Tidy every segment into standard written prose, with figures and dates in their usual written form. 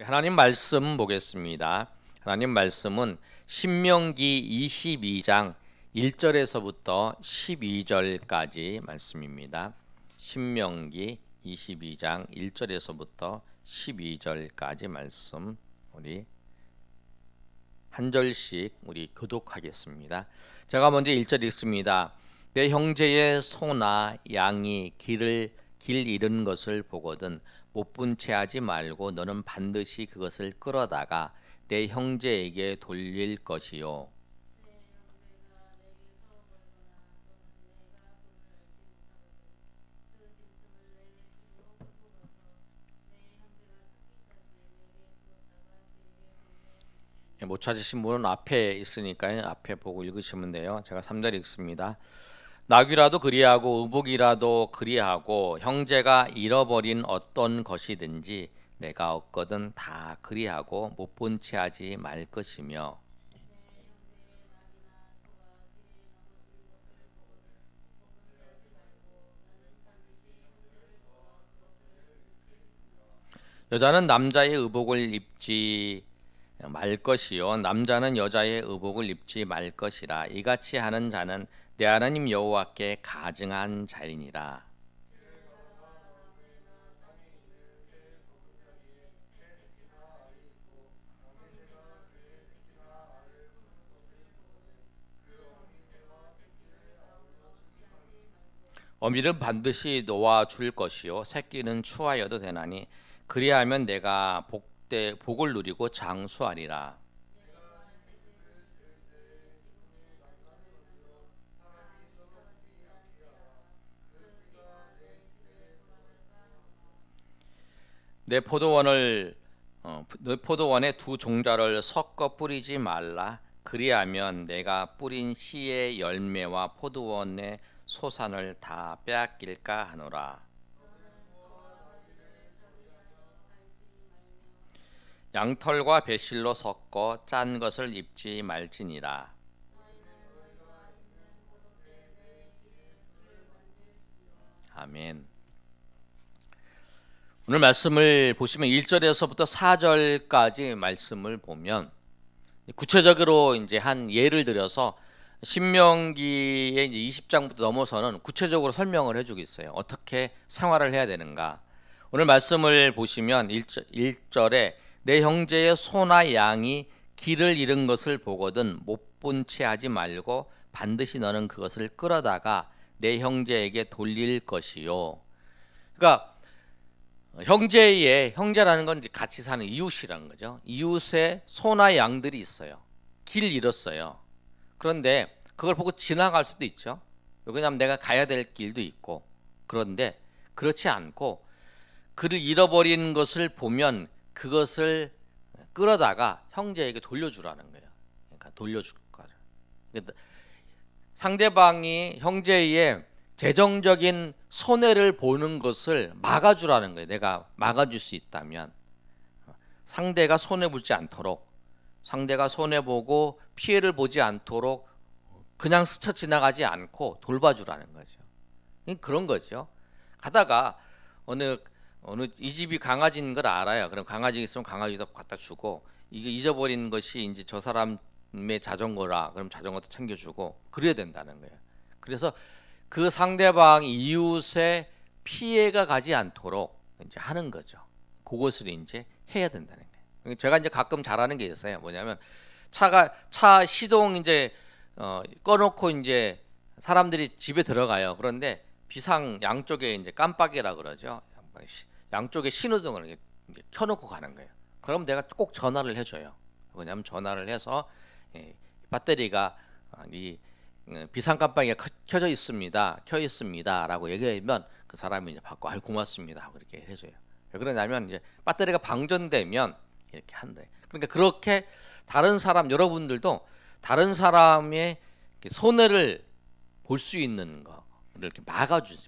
하나님 말씀 보겠습니다. 하나님 말씀은 신명기 22장 1절에서부터 12절까지 말씀입니다. 신명기 22장 1절에서부터 12절까지 말씀 우리 한 절씩 우리 교독하겠습니다. 제가 먼저 1절 읽습니다. 내 형제의 소나 양이 길 잃은 것을 보거든 못 본 채 하지 말고 너는 반드시 그것을 끌어다가 내 형제에게 돌릴 것이요. 못 찾으신 분은 앞에 있으니까요. 앞에 보고 읽으시면 돼요. 제가 3절 읽습니다. 나귀라도 그리하고 의복이라도 그리하고 형제가 잃어버린 어떤 것이든지 내가 얻거든 다 그리하고 못 본 채 하지 말 것이며 여자는 남자의 의복을 입지 말 것이요 남자는 여자의 의복을 입지 말 것이라 이같이 하는 자는 내 하나님 여호와께 가증한 자이니라. 어미는 반드시 놓아 줄 것이요 새끼는 추하여도 되나니 그리하면 내가 복을 누리고 장수하리라. 내 포도원에 두 종자를 섞어 뿌리지 말라. 그리하면 내가 뿌린 씨의 열매와 포도원의 소산을 다 빼앗길까 하노라. 양털과 배실로 섞어 짠 것을 입지 말지니라. 아멘. 오늘 말씀을 보시면 1절에서부터 4절까지 말씀을 보면 구체적으로 이제 한 예를 들어서 신명기의 이제 20장부터 넘어서는 구체적으로 설명을 해주고 있어요. 어떻게 생활을 해야 되는가. 오늘 말씀을 보시면 1절에 내 형제의 소나 양이 길을 잃은 것을 보거든 못 본 채 하지 말고 반드시 너는 그것을 끌어다가 내 형제에게 돌릴 것이요. 그러니까 형제라는 건 이제 같이 사는 이웃이라는 거죠. 이웃의 소나 양들이 있어요. 길 잃었어요. 그런데 그걸 보고 지나갈 수도 있죠. 왜냐하면 내가 가야 될 길도 있고. 그런데 그렇지 않고 그를 잃어버린 것을 보면 그것을 끌어다가 형제에게 돌려주라는 거예요. 그러니까 돌려줄 거예요. 상대방이 형제의 재정적인 손해를 보는 것을 막아주라는 거예요. 내가 막아줄 수 있다면 상대가 손해보지 않도록, 상대가 손해보고 피해를 보지 않도록 그냥 스쳐 지나가지 않고 돌봐주라는 거죠. 그런 거죠. 가다가 어느 이 집이 강아지인 걸 알아요. 그럼 강아지 있으면 강아지도 갖다 주고, 이게 잊어버린 것이 이제 저 사람의 자전거라 그럼 자전거도 챙겨주고 그래야 된다는 거예요. 그래서 그 상대방 이웃의 피해가 가지 않도록 이제 하는 거죠. 그것을 이제 해야 된다는 거예요. 제가 이제 가끔 잘하는 게 있어요. 뭐냐면 차 시동 이제 꺼놓고 이제 사람들이 집에 들어가요. 그런데 비상 양쪽에 이제 깜빡이라 그러죠. 양쪽에 신호등을 이렇게 켜놓고 가는 거예요. 그럼 내가 꼭 전화를 해줘요. 뭐냐면 전화를 해서 배터리가 이 비상 깜빡이가 켜져 있습니다. 켜 있습니다라고 얘기하면 그 사람이 이제 받고 고맙습니다 하고 이렇게 해줘요. 왜 그러냐면 이제 배터리가 방전되면 이렇게 한대. 그러니까 그렇게 다른 사람 여러분들도 다른 사람의 손해를 볼 수 있는 거를 이렇게 막아줘야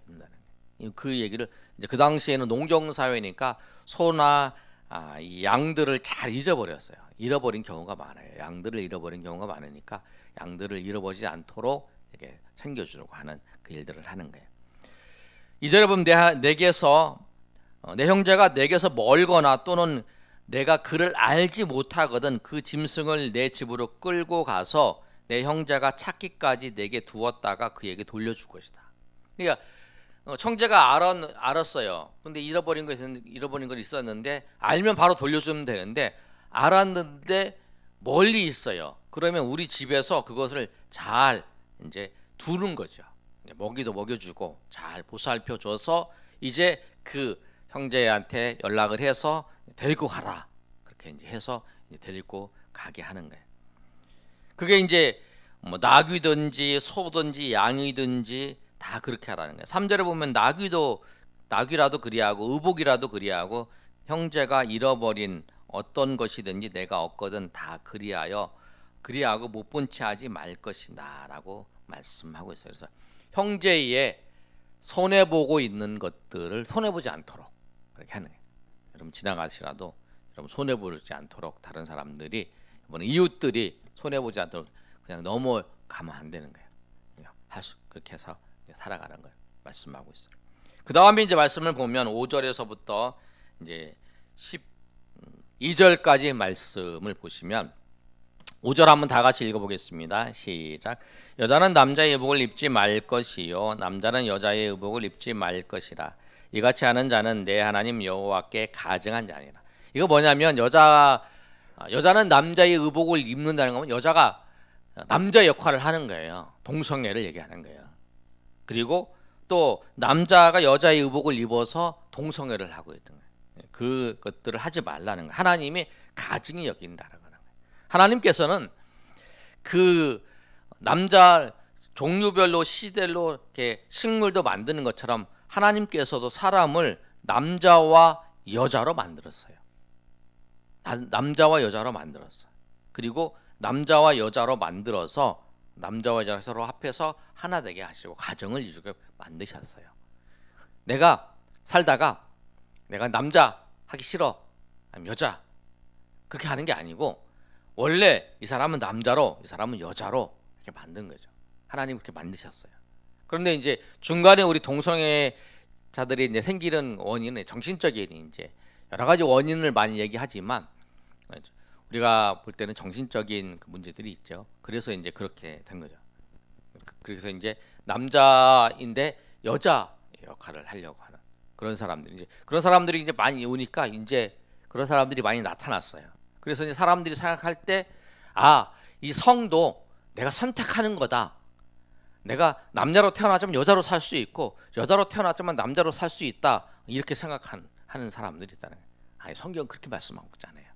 된다는 거예요. 그 얘기를 이제 그 당시에는 농경 사회니까 소나 이 양들을 잘 잊어버렸어요. 잃어버린 경우가 많아요. 양들을 잃어버린 경우가 많으니까 양들을 잃어버리지 않도록 이렇게 챙겨주려고 하는 그 일들을 하는 거예요. 이절에 보면 내 형제가 내게서 멀거나 또는 내가 그를 알지 못하거든 그 짐승을 내 집으로 끌고 가서 내 형제가 찾기까지 내게 두었다가 그에게 돌려줄 것이다. 그러니까 형제가 알았어요. 근데 잃어버린 건 있었는데 알면 바로 돌려주면 되는데 알았는데 멀리 있어요. 그러면 우리 집에서 그것을 잘 이제 두는 거죠. 먹이도 먹여주고 잘 보살펴줘서 이제 그 형제한테 연락을 해서 데리고 가라. 그렇게 이제 해서 이제 데리고 가게 하는 거예요. 그게 이제 뭐 나귀든지 소든지 양이든지 다 그렇게 하라는 거예요. 3절에 보면 나귀라도 그리하고 의복이라도 그리하고 형제가 잃어버린 어떤 것이든지 내가 얻거든 다 그리하고 못 본 채 하지 말 것이다라고 말씀하고 있어요. 그래서 형제의 손해 보고 있는 것들을 손해 보지 않도록 그렇게 하는 거예요. 여러분 지나가시라도 여러분 손해 보지 않도록 다른 사람들이 이번에 이웃들이 손해 보지 않도록 그냥 넘어가면 안 되는 거예요. 그렇게 해서 살아가는 거예요. 말씀하고 있어요. 그 다음에 이제 말씀을 보면 5절에서부터 이제 12절까지 말씀을 보시면 5절 한번 다 같이 읽어보겠습니다. 시작. 여자는 남자의 의복을 입지 말 것이요 남자는 여자의 의복을 입지 말 것이라. 이같이 하는 자는 내 하나님 여호와께 가증한 자니라. 이거 뭐냐면 여자는 남자의 의복을 입는다는 거면 여자가 남자 역할을 하는 거예요. 동성애를 얘기하는 거예요. 그리고 또 남자가 여자의 의복을 입어서 동성애를 하고 있는 거예요. 그것들을 하지 말라는 거예요. 하나님이 가증히 여긴다는 거예요. 하나님께서는 그 남자 종류별로 시대로 이렇게 식물도 만드는 것처럼 하나님께서도 사람을 남자와 여자로 만들었어요. 남자와 여자로 만들었어요. 그리고 남자와 여자로 만들어서 남자와 여자가 서로 합해서 하나 되게 하시고 가정을 이루게 만드셨어요. 내가 살다가 내가 남자 하기 싫어 아니면 여자 그렇게 하는 게 아니고 원래 이 사람은 남자로 이 사람은 여자로 이렇게 만든 거죠. 하나님 그렇게 만드셨어요. 그런데 이제 중간에 우리 동성애자들이 이제 생기는 원인은 정신적인 이제 여러 가지 원인을 많이 얘기하지만 우리가 볼 때는 정신적인 그 문제들이 있죠. 그래서 이제 그렇게 된 거죠. 그래서 이제 남자인데 여자 역할을 하려고 하는 그런 사람들이 이제 많이 오니까 이제 그런 사람들이 많이 나타났어요. 그래서 이제 사람들이 생각할 때 이 성도 내가 선택하는 거다. 내가 남자로 태어나자면 여자로 살 수 있고 여자로 태어나자면 남자로 살 수 있다. 이렇게 생각하는 사람들이 있다는 거예요. 성경은 그렇게 말씀하고 있잖아요.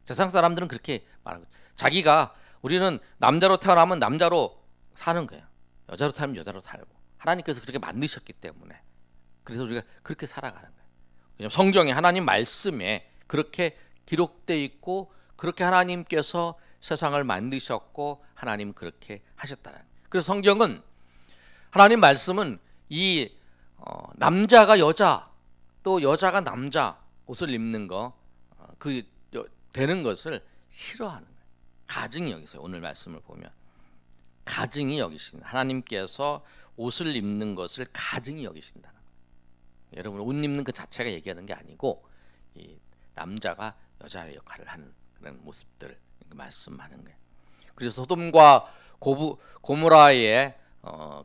세상 사람들은 그렇게 말하고 자기가 우리는 남자로 태어나면 남자로 사는 거예요. 여자로 태어나면 여자로 살고 하나님께서 그렇게 만드셨기 때문에 그래서 우리가 그렇게 살아가는 거예요. 왜냐하면 성경에 하나님 말씀에 그렇게 기록되어 있고 그렇게 하나님께서 세상을 만드셨고 하나님 그렇게 하셨다는 거예요. 그래서 성경은 하나님 말씀은 이 남자가 여자 또 여자가 남자 옷을 입는 거 되는 것을 싫어하는 거예요. 가증히 여기세요. 오늘 말씀을 보면 가증히 여기신다. 하나님께서 옷을 입는 것을 가증히 여기신다는 거예요. 여러분 옷 입는 그 자체가 얘기하는 게 아니고 이 남자가 여자의 역할을 하는 그런 모습들을 말씀하는 거예요. 그래서 소돔과 고모라의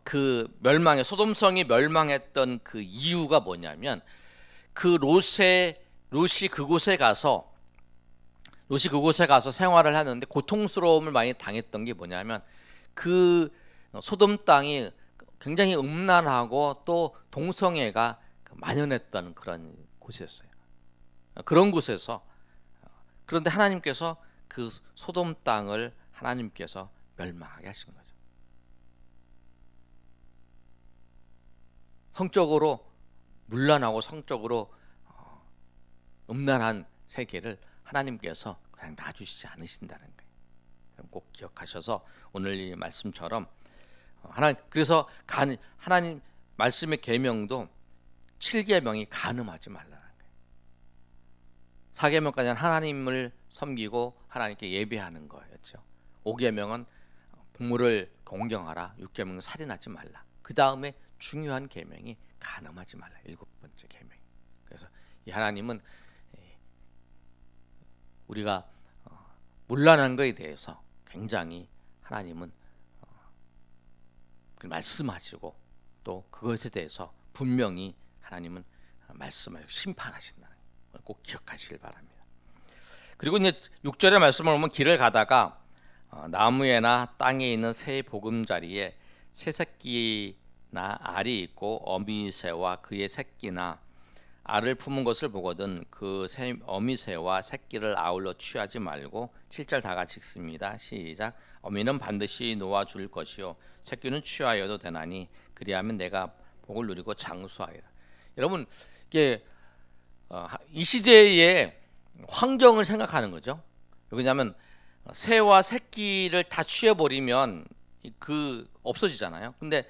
그 멸망의 소돔성이 멸망했던 그 이유가 뭐냐면 그 롯이 그곳에 가서 생활을 하는데 고통스러움을 많이 당했던 게 뭐냐면 그 소돔 땅이 굉장히 음란하고 또 동성애가 만연했던 그런 곳이었어요. 그런 곳에서 그런데 하나님께서 그 소돔 땅을 하나님께서 멸망하게 하신 거죠. 성적으로 문란하고 성적으로 음란한 세계를 하나님께서 그냥 놔주시지 않으신다는 거예요. 꼭 기억하셔서 오늘 이 말씀처럼 그래서 하나님 말씀의 계명도 7계명이 간음하지 말라는 거예요. 4계명까지는 하나님을 섬기고 하나님께 예배하는 거였죠. 5계명은 부모를 공경하라. 6계명은 살인하지 말라. 그 다음에 중요한 계명이 간음하지 말라. 7번째 계명. 그래서 이 하나님은 우리가 문란한 것에 대해서 굉장히 하나님은 말씀하시고 또 그것에 대해서 분명히 하나님은 말씀하시고 심판하신다는 걸 꼭 기억하시길 바랍니다. 그리고 이제 6절의 말씀을 보면 길을 가다가 나무에나 땅에 있는 새 보금자리에 새 새끼나 알이 있고 어미새와 그의 새끼나 알을 품은 것을 보거든 그 어미새와 새끼를 아울러 취하지 말고 7절 다 같이 읽습니다. 시작. 어미는 반드시 놓아줄 것이요 새끼는 취하여도 되나니 그리하면 내가 복을 누리고 장수하리라. 여러분 이게 이 시대의 환경을 생각하는 거죠. 왜냐하면 새와 새끼를 다 취해버리면 그 없어지잖아요. 근데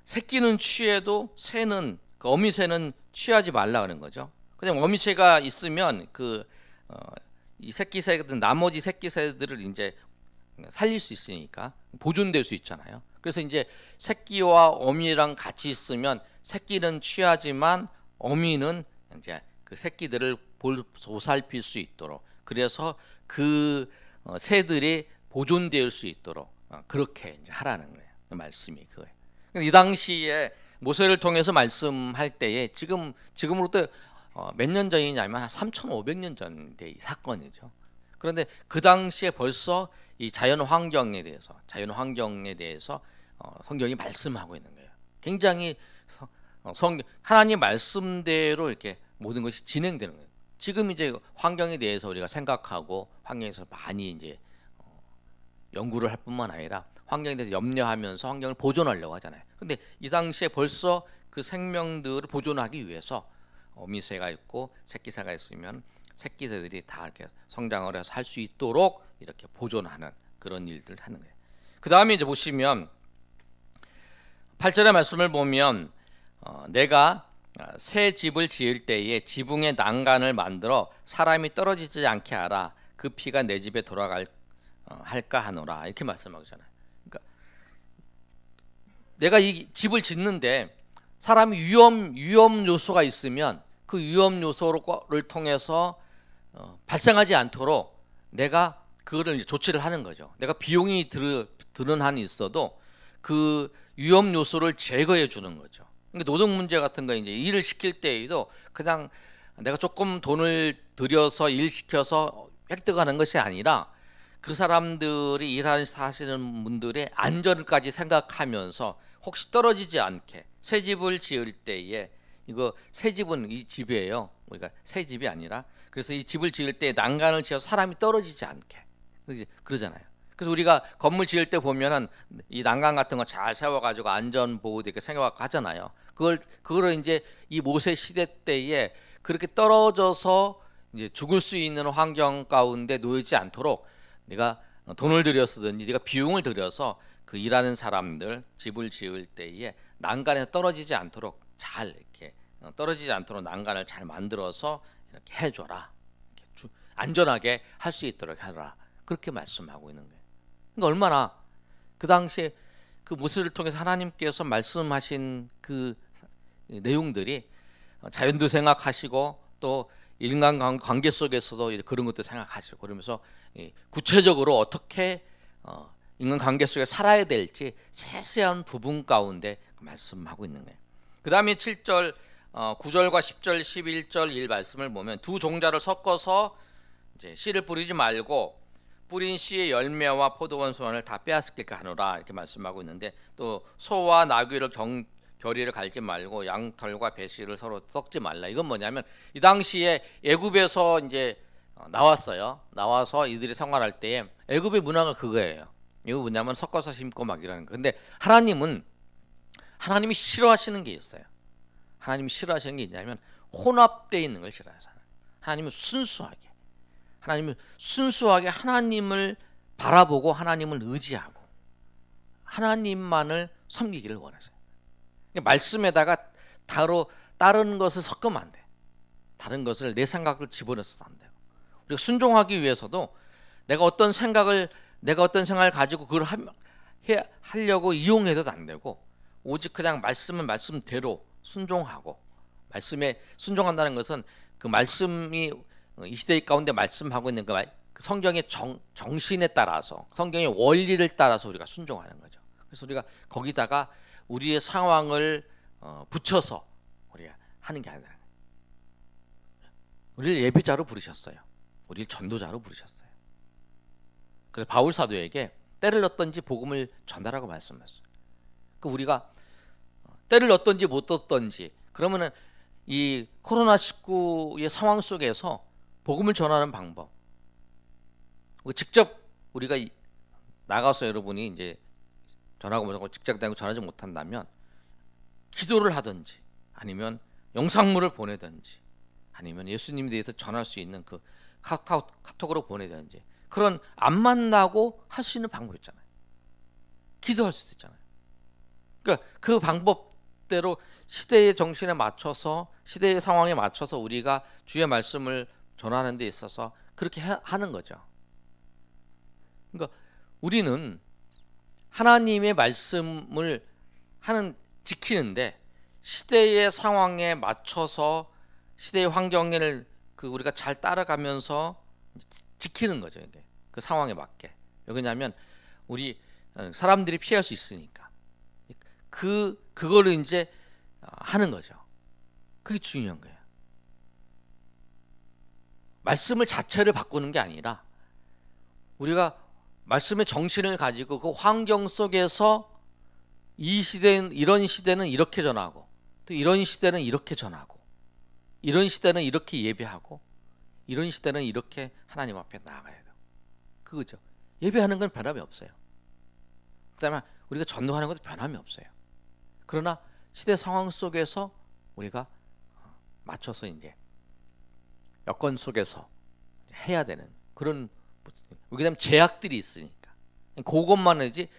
새끼는 취해도 새는 그 어미새는 취하지 말라 그런 거죠. 그냥 어미새가 있으면 이 새끼새들 나머지 새끼새들을 이제 살릴 수 있으니까 보존될 수 있잖아요. 그래서 이제 새끼와 어미랑 같이 있으면 새끼는 취하지만 어미는 이제 그 새끼들을 보살필 수 있도록 그래서 그 새들이 보존될 수 있도록 그렇게 이제 하라는 거예요. 그 말씀이 그거예요. 이 당시에 모세를 통해서 말씀할 때에 지금으로부터 몇 년 전이냐면 한 3,500년 전의 사건이죠. 그런데 그 당시에 벌써 이 자연 환경에 대해서 성경이 말씀하고 있는 거예요. 굉장히 하나님 말씀대로 이렇게 모든 것이 진행되는 거예요. 지금 이제 환경에 대해서 우리가 생각하고 환경에서 많이 이제 연구를 할 뿐만 아니라 환경에 대해서 염려하면서 환경을 보존하려고 하잖아요. 근데 이 당시에 벌써 그 생명들을 보존하기 위해서 어미새가 있고 새끼새가 있으면 새끼새들이 다 이렇게 성장을 해서 할 수 있도록 이렇게 보존하는 그런 일들을 하는 거예요. 그 다음에 이제 보시면 8절의 말씀을 보면 내가 새 집을 지을 때에 지붕에 난간을 만들어 사람이 떨어지지 않게 하라. 그 피가 내 집에 할까 하노라. 이렇게 말씀하잖아요. 그러니까 내가 이 집을 짓는데 사람이 위험 요소가 있으면 그 위험 요소를 통해서 발생하지 않도록 내가 그거를 조치를 하는 거죠. 내가 비용이 드는 한이 있어도 그 위험 요소를 제거해 주는 거죠. 그러니까 노동 문제 같은 거 이제 일을 시킬 때에도 그냥 내가 조금 돈을 들여서 일 시켜서 획득하는 것이 아니라 그 사람들이 일하시는 분들의 안전까지 생각하면서 혹시 떨어지지 않게 새 집을 지을 때에 이거 새 집은 이 집이에요. 우리가 새 집이 아니라 그래서 이 집을 지을 때 난간을 지어서 사람이 떨어지지 않게 그러잖아요. 그래서 우리가 건물 지을 때 보면은 이 난간 같은 거 잘 세워가지고 안전 보호되게 생각하잖아요. 그걸 이제 이 모세 시대 때에 그렇게 떨어져서 이제 죽을 수 있는 환경 가운데 놓이지 않도록 네가 돈을 들였든지 네가 비용을 들여서 그 일하는 사람들 집을 지을 때에 난간에서 떨어지지 않도록 잘 이렇게 떨어지지 않도록 난간을 잘 만들어서 이렇게 해줘라. 이렇게 안전하게 할 수 있도록 해라. 그렇게 말씀하고 있는 거예요. 그러니까 얼마나 그 당시에 그 모세를 통해서 하나님께서 말씀하신 그 내용들이 자연도 생각하시고 또 인간 관계 속에서도 그런 것도 생각하시고 그러면서 구체적으로 어떻게 인간 관계 속에 살아야 될지 세세한 부분 가운데 말씀하고 있는 거예요. 그 다음에 7절 9절과 10절 11절 1 말씀을 보면 두 종자를 섞어서 이제 씨를 뿌리지 말고 뿌린 씨의 열매와 포도원 소원을 다 빼앗을까 하노라 이렇게 말씀하고 있는데 또 소와 나귀를 결의를 갈지 말고 양털과 배실을 서로 섞지 말라. 이건 뭐냐면 이 당시에 애굽에서 이제 나와서 이들이 생활할 때에 애굽의 문화가 그거예요. 이거 뭐냐면 섞어서 심고 막 이러는 거. 근데 하나님이 싫어하시는 게 있어요. 하나님이 싫어하시는 게 있냐면 혼합되어 있는 걸 싫어하잖아요. 하나님은 순수하게 하나님을 바라보고 하나님을 의지하고 하나님만을 섬기기를 원하세요. 말씀에다가 다른 것을 섞으면 안 돼. 다른 것을 내 생각을 집어넣어서도 안 돼요. 우리가 순종하기 위해서도 내가 어떤 생각을 가지고 그걸 하려고 이용해서도 안 되고 오직 그냥 말씀은 말씀대로 순종하고 말씀에 순종한다는 것은 그 말씀이 이 시대 가운데 말씀하고 있는 그 성경의 정신에 따라서, 성경의 원리를 따라서 우리가 순종하는 거죠. 그래서 우리가 거기다가 우리의 상황을 붙여서 우리가 하는 게 아니라, 우리를 예배자로 부르셨어요. 우리를 전도자로 부르셨어요. 그래서 바울 사도에게 때를 얻든지 복음을 전달하고 말씀했어요. 그 우리가 때를 얻든지 못 얻든지, 그러면은 이 코로나19의 상황 속에서 복음을 전하는 방법, 직접 우리가 나가서 여러분이 이제 전하고 못하고 직접 다니고 전하지 못한다면 기도를 하든지, 아니면 영상물을 보내든지, 아니면 예수님에 대해서 전할 수 있는 그 카톡으로 보내든지, 그런 안 만나고 할 수 있는 방법이 있잖아요. 기도할 수도 있잖아요. 그러니까 그 방법대로 시대의 정신에 맞춰서, 시대의 상황에 맞춰서 우리가 주의 말씀을 전하는 데 있어서 그렇게 하는 거죠. 그러니까 우리는 하나님의 말씀을 지키는데, 시대의 상황에 맞춰서 시대의 환경을 우리가 잘 따라가면서 지키는 거죠. 이게 그 상황에 맞게. 왜냐하면 우리 사람들이 피할 수 있으니까 그거를 이제 하는 거죠. 그게 중요한 거예요. 말씀을 자체를 바꾸는 게 아니라 우리가 말씀의 정신을 가지고 그 환경 속에서 이 시대는, 이런 시대는 이렇게 전하고, 또 이런 시대는 이렇게 전하고, 이런 시대는 이렇게 예배하고, 이런 시대는 이렇게 하나님 앞에 나아가야 돼요. 그거죠. 예배하는 건 변함이 없어요. 그다음에 우리가 전도하는 것도 변함이 없어요. 그러나 시대 상황 속에서 우리가 맞춰서 이제 여건 속에서 해야 되는 그런, 왜냐하면 제약들이 있으니까 그것만 하지,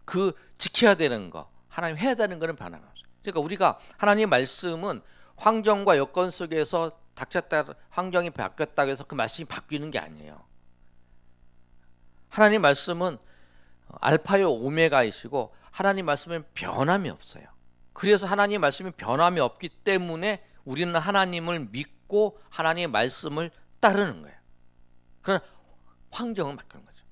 그 지켜야 되는 거, 하나님 해야 되는 거는 변함이 없어요. 그러니까 우리가 하나님의 말씀은 환경과 여건 속에서 닥쳤다, 환경이 바뀌었다고 해서 그 말씀이 바뀌는 게 아니에요. 하나님 말씀은 알파요 오메가이시고, 하나님 말씀은 변함이 없어요. 그래서 하나님 말씀이 변함이 없기 때문에 우리는 하나님을 믿고 하나님의 말씀을 따르는 거예요. 그러나 환경은 바뀌는 거죠.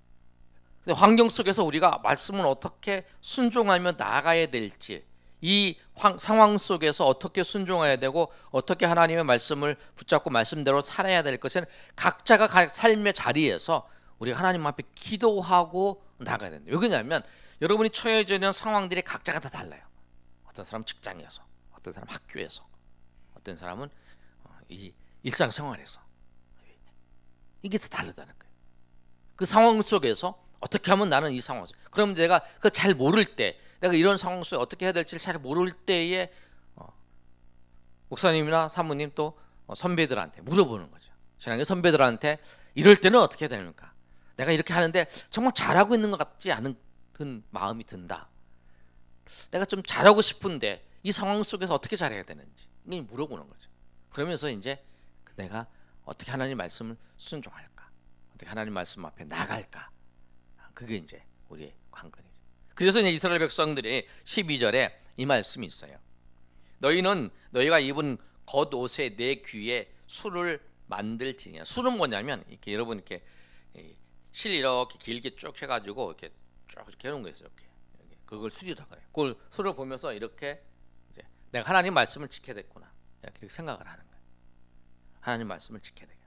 근데 환경 속에서 우리가 말씀을 어떻게 순종하며 나아가야 될지, 이 상황 속에서 어떻게 순종해야 되고 어떻게 하나님의 말씀을 붙잡고 말씀대로 살아야 될 것은 각자가 삶의 자리에서 우리가 하나님 앞에 기도하고 나가야 된다. 왜냐하면 여러분이 처해져 있는 상황들이 각자가 다 달라요. 어떤 사람은 직장에서, 어떤 사람은 학교에서, 어떤 사람은 이 일상생활에서, 이게 다 다르다는 거예요. 그 상황 속에서 어떻게 하면 나는 이 상황 속에서, 그럼 내가 그걸 잘 모를 때, 내가 이런 상황 속에 어떻게 해야 될지를 잘 모를 때에 목사님이나 사모님 또 선배들한테 물어보는 거죠. 신앙의 선배들한테 이럴 때는 어떻게 해야 됩니까? 내가 이렇게 하는데 정말 잘하고 있는 것 같지 않은 마음이 든다. 내가 좀 잘하고 싶은데 이 상황 속에서 어떻게 잘해야 되는지 물어보는 거죠. 그러면서 이제 내가 어떻게 하나님 말씀을 순종할까, 어떻게 하나님 말씀 앞에 나갈까, 그게 이제 우리의 관건이죠. 그래서 이제 이스라엘 백성들이 12절에 이 말씀이 있어요. 너희가 입은 겉옷에 내 귀에 술을 만들지니라. 술은 뭐냐면 이렇게 여러분 이렇게 실 이렇게 길게 쭉 해가지고 이렇게 쭉 이렇게 해놓은 거 있어요. 이렇게 그걸 술이라 그래요. 그걸 술을 보면서 이렇게 이제 내가 하나님 말씀을 지켜야 됐구나, 이렇게 생각을 하는 거예요. 하나님 말씀을 지켜야 되겠다.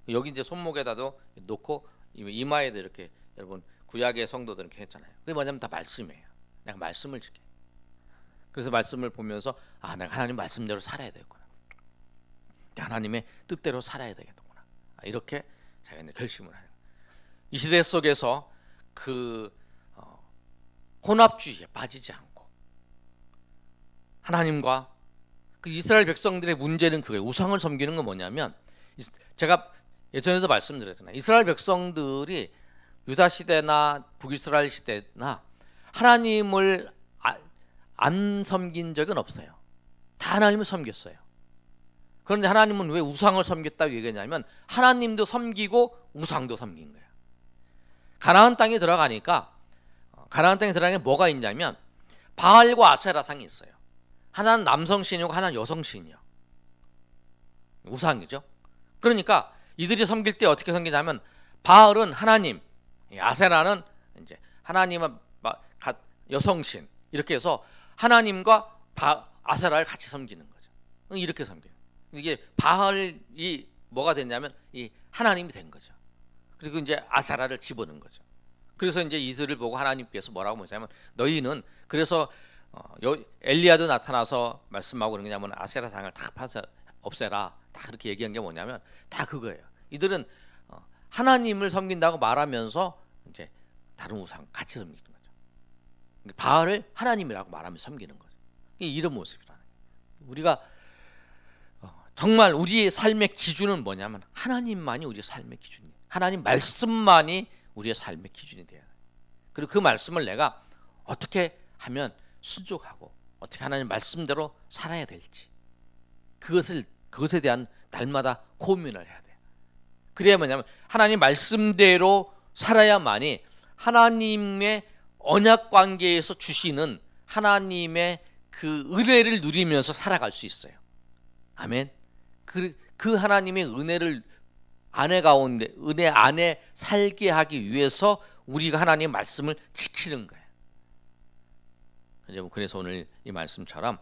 여기 이제 손목에다도 놓고 이마에도 이렇게, 여러분 구약의 성도들은 이렇게 했잖아요. 그게 뭐냐면 다 말씀이에요. 내가 말씀을 지켜. 그래서 말씀을 보면서 내가 하나님 말씀대로 살아야 되겠구나, 하나님의 뜻대로 살아야 되겠구나, 이렇게 제가 이제 결심을 하는 거예요. 이 시대 속에서 그 혼합주의에 빠지지 않고 하나님과 그 이스라엘 백성들의 문제는 그거예요. 우상을 섬기는 건 뭐냐면, 제가 예전에도 말씀드렸잖아요. 이스라엘 백성들이 유다 시대나 북이스라엘 시대나 하나님을 안 섬긴 적은 없어요. 다 하나님을 섬겼어요. 그런데 하나님은 왜 우상을 섬겼다고 얘기했냐면, 하나님도 섬기고 우상도 섬긴 거예요. 가나안 땅에 들어가니까, 가나안 땅에 들어가니까 뭐가 있냐면 바알과 아세라상이 있어요. 하나는 남성신이고 하나는 여성신이요. 우상이죠. 그러니까 이들이 섬길 때 어떻게 섬기냐면 바알은 하나님, 아세라는 이제 하나님은 여성신, 이렇게 해서 하나님과 아세라를 같이 섬기는 거죠. 이렇게 섬겨요. 이게 바알이 뭐가 됐냐면 이 하나님이 된 거죠. 그리고 이제 아세라를 집어넣은 거죠. 그래서 이제 이들을 보고 하나님께서 뭐라고 하냐면 너희는 그래서 엘리야도 나타나서 말씀하고 그런 거냐면 아세라상을 다 없애라, 다 그렇게 얘기한 게 뭐냐면 다 그거예요. 이들은 하나님을 섬긴다고 말하면서 이제 다른 우상 같이 섬기는 거죠. 바알을 하나님이라고 말하면서 섬기는 거죠. 이런 모습이라는 거예요. 우리가 정말 우리의 삶의 기준은 뭐냐면 하나님만이 우리의 삶의 기준이에요. 하나님 말씀만이 우리의 삶의 기준이 돼야 돼요. 그리고 그 말씀을 내가 어떻게 하면 순종하고 어떻게 하나님 말씀대로 살아야 될지 그것에 대한 날마다 고민을 해야 돼요. 그래야 뭐냐면 하나님 말씀대로 살아야만이 하나님의 언약 관계에서 주시는 하나님의 그 은혜를 누리면서 살아갈 수 있어요. 아멘. 그 하나님의 은혜를 은혜 안에 살게 하기 위해서 우리가 하나님의 말씀을 지키는 거예요. 그래서 오늘 이 말씀처럼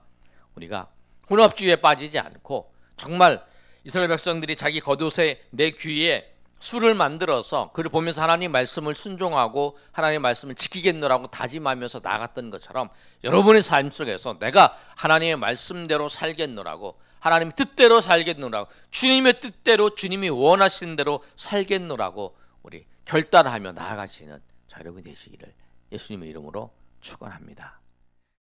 우리가 혼합주의에 빠지지 않고 정말 이스라엘 백성들이 자기 겉옷에 내 귀에 술을 만들어서 그를 보면서 하나님 말씀을 순종하고 하나님 말씀을 지키겠노라고 다짐하면서 나갔던 것처럼 여러분의 삶 속에서 내가 하나님의 말씀대로 살겠노라고, 하나님의 뜻대로 살겠노라고, 주님의 뜻대로 주님이 원하시는 대로 살겠노라고 우리 결단하며 나아가시는 저 여러분이 되시기를 예수님의 이름으로 축원합니다.